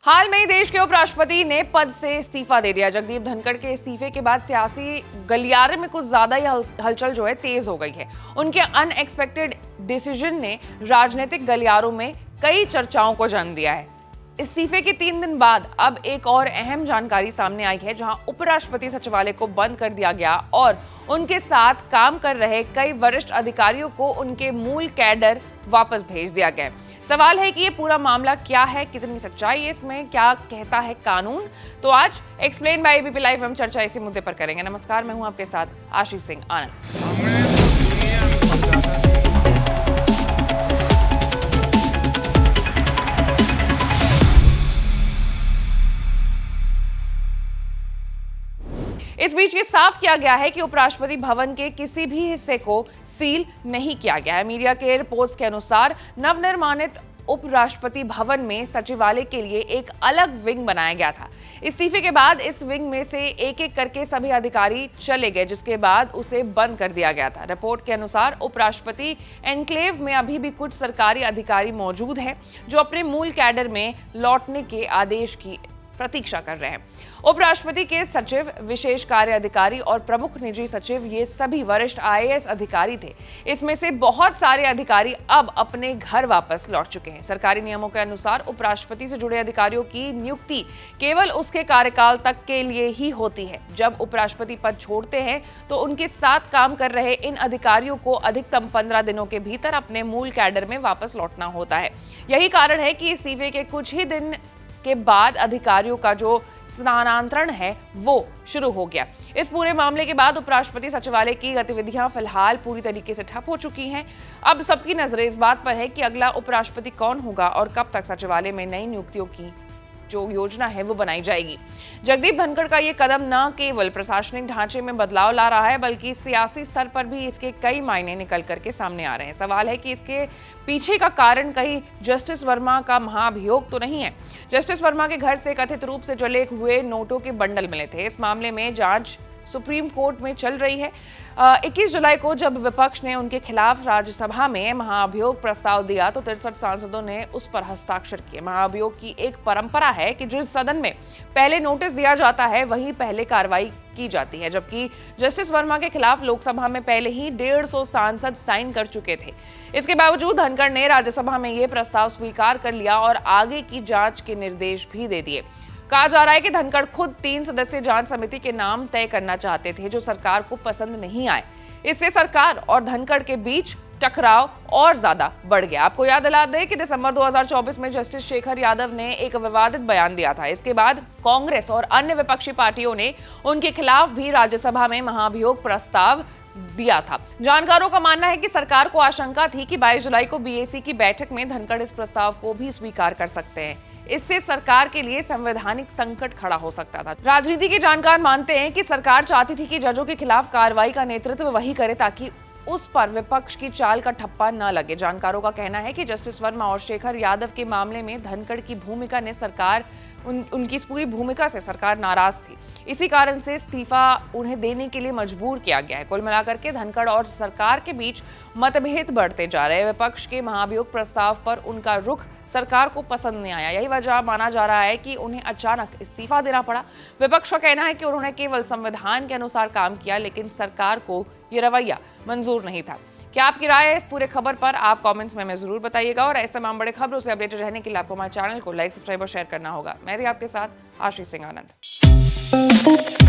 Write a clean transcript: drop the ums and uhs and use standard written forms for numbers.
हाल में ही देश के उपराष्ट्रपति ने पद से इस्तीफा दे दिया। जगदीप धनखड़ के इस्तीफे के बाद सियासी गलियारे में कुछ ज्यादा ही हलचल जो है तेज हो गई है। उनके अनएक्सपेक्टेड डिसीजन ने राजनीतिक गलियारों में कई चर्चाओं को जन्म दिया है। इस्तीफे के 3 दिन बाद अब एक और अहम जानकारी सामने आई है, जहां उपराष्ट्रपति सचिवालय को बंद कर दिया गया और उनके साथ काम कर रहे कई वरिष्ठ अधिकारियों को उनके मूल कैडर वापस भेज दिया गया। सवाल है कि ये पूरा मामला क्या है, कितनी सच्चाई है इसमें, क्या कहता है कानून। तो आज एक्सप्लेन बाय एबीपी लाइव हम चर्चा इसी मुद्दे पर करेंगे। नमस्कार, मैं हूं आपके साथ आशीष सिंह आनंद। इस बीच ये साफ किया गया है कि उपराष्ट्रपति भवन के किसी भी हिस्से को सील नहीं किया गया है। मीडिया के रिपोर्ट्स के अनुसार नवनिर्माणित उपराष्ट्रपति भवन में सचिवालय के लिए एक अलग विंग बनाया गया था। इस्तीफे के बाद इस विंग में से एक एक करके सभी अधिकारी चले गए, जिसके बाद उसे बंद कर दिया गया था। रिपोर्ट के अनुसार उपराष्ट्रपति एनक्लेव में अभी भी कुछ सरकारी अधिकारी मौजूद हैं जो अपने मूल कैडर में लौटने के आदेश की प्रतीक्षा कर रहे हैं। उपराष्ट्रपति के सचिव, विशेष कार्य अधिकारी और प्रमुख निजी सचिव ये सभी वरिष्ठ आईएएस अधिकारी थे। इसमें से बहुत सारे अधिकारी अब अपने घर वापस लौट चुके हैं। सरकारी नियमों के अनुसार उपराष्ट्रपति से जुड़े अधिकारियों की नियुक्ति केवल उसके कार्यकाल तक के लिए ही होती है। जब उपराष्ट्रपति पद छोड़ते हैं तो उनके साथ काम कर रहे इन अधिकारियों को अधिकतम 15 दिनों के भीतर अपने मूल कैडर में वापस लौटना होता है। यही कारण है कि इस्तीफे के कुछ ही दिन के बाद अधिकारियों का जो स्थानांतरण है वो शुरू हो गया। इस पूरे मामले के बाद उपराष्ट्रपति सचिवालय की गतिविधियां फिलहाल पूरी तरीके से ठप हो चुकी हैं। अब सबकी नजरें इस बात पर है कि अगला उपराष्ट्रपति कौन होगा और कब तक सचिवालय में नई नियुक्तियों की जो योजना है वो बनाई जाएगी। जगदीप धनखड़ का ये कदम न केवल प्रशासनिक ढांचे में बदलाव ला रहा है, बल्कि सियासी स्तर पर भी इसके कई मायने निकल करके सामने आ रहे हैं। सवाल है कि इसके पीछे का कारण कहीं जस्टिस वर्मा का महाभियोग तो नहीं है। जस्टिस वर्मा के घर से कथित रूप से जले हुए नोटों के बंडल मिले थे। इस मामले में जांच सुप्रीम कोर्ट में चल रही है। 21 जुलाई को जब विपक्ष ने उनके खिलाफ राज्यसभा में महाभियोग प्रस्ताव दिया तो 63 सांसदों ने उस पर हस्ताक्षर किए। महाभियोग की एक परंपरा है कि जिस सदन में पहले नोटिस दिया जाता है वहीं पहले कार्रवाई की जाती है, जबकि जस्टिस वर्मा के खिलाफ लोकसभा में पहले ही 150 सांसद साइन कर चुके थे। इसके बावजूद धनखड़ ने राज्यसभा में यह प्रस्ताव स्वीकार कर लिया और आगे की जांच के निर्देश भी दे दिए। कहा जा रहा है कि धनखड़ खुद 3 सदस्यीय जांच समिति के नाम तय करना चाहते थे, जो सरकार को पसंद नहीं आए। इससे सरकार और धनखड़ के बीच टकराव और ज्यादा बढ़ गया। आपको याद दिला दें कि दिसंबर 2024 में जस्टिस शेखर यादव ने एक विवादित बयान दिया था। इसके बाद कांग्रेस और अन्य विपक्षी पार्टियों ने उनके खिलाफ भी राज्यसभा में महाभियोग प्रस्ताव दिया था। जानकारों का मानना है कि सरकार को आशंका थी कि 22 जुलाई को बीएसी की बैठक में धनखड़ इस प्रस्ताव को भी स्वीकार कर सकते हैं। इससे सरकार के लिए संवैधानिक संकट खड़ा हो सकता था। राजनीति के जानकार मानते हैं कि सरकार चाहती थी कि जजों के खिलाफ कार्रवाई का नेतृत्व वही करे ताकि उस पर विपक्ष की चाल का ठप्पा न लगे। जानकारों का कहना है कि जस्टिस वर्मा और शेखर यादव के मामले में धनखड़ की भूमिका ने उनकी इस पूरी भूमिका से सरकार नाराज थी। इसी कारण से इस्तीफा उन्हें देने के लिए मजबूर किया गया है। कुल मिलाकर के धनखड़ और सरकार के बीच मतभेद बढ़ते जा रहे हैं। विपक्ष के महाभियोग प्रस्ताव पर उनका रुख सरकार को पसंद नहीं आया। यही वजह माना जा रहा है कि उन्हें अचानक इस्तीफा देना पड़ा। विपक्ष का कहना है कि उन्होंने केवल संविधान के अनुसार काम किया, लेकिन सरकार को ये रवैया मंजूर नहीं था। क्या आपकी राय है इस पूरे खबर पर? आप कमेंट्स में जरूर बताइएगा और ऐसे तमाम बड़े खबरों से अपडेटेड रहने के लिए आपको हमारे चैनल को लाइक, सब्सक्राइब और शेयर करना होगा। मैं भी आपके साथ आशीष सिंह आनंद।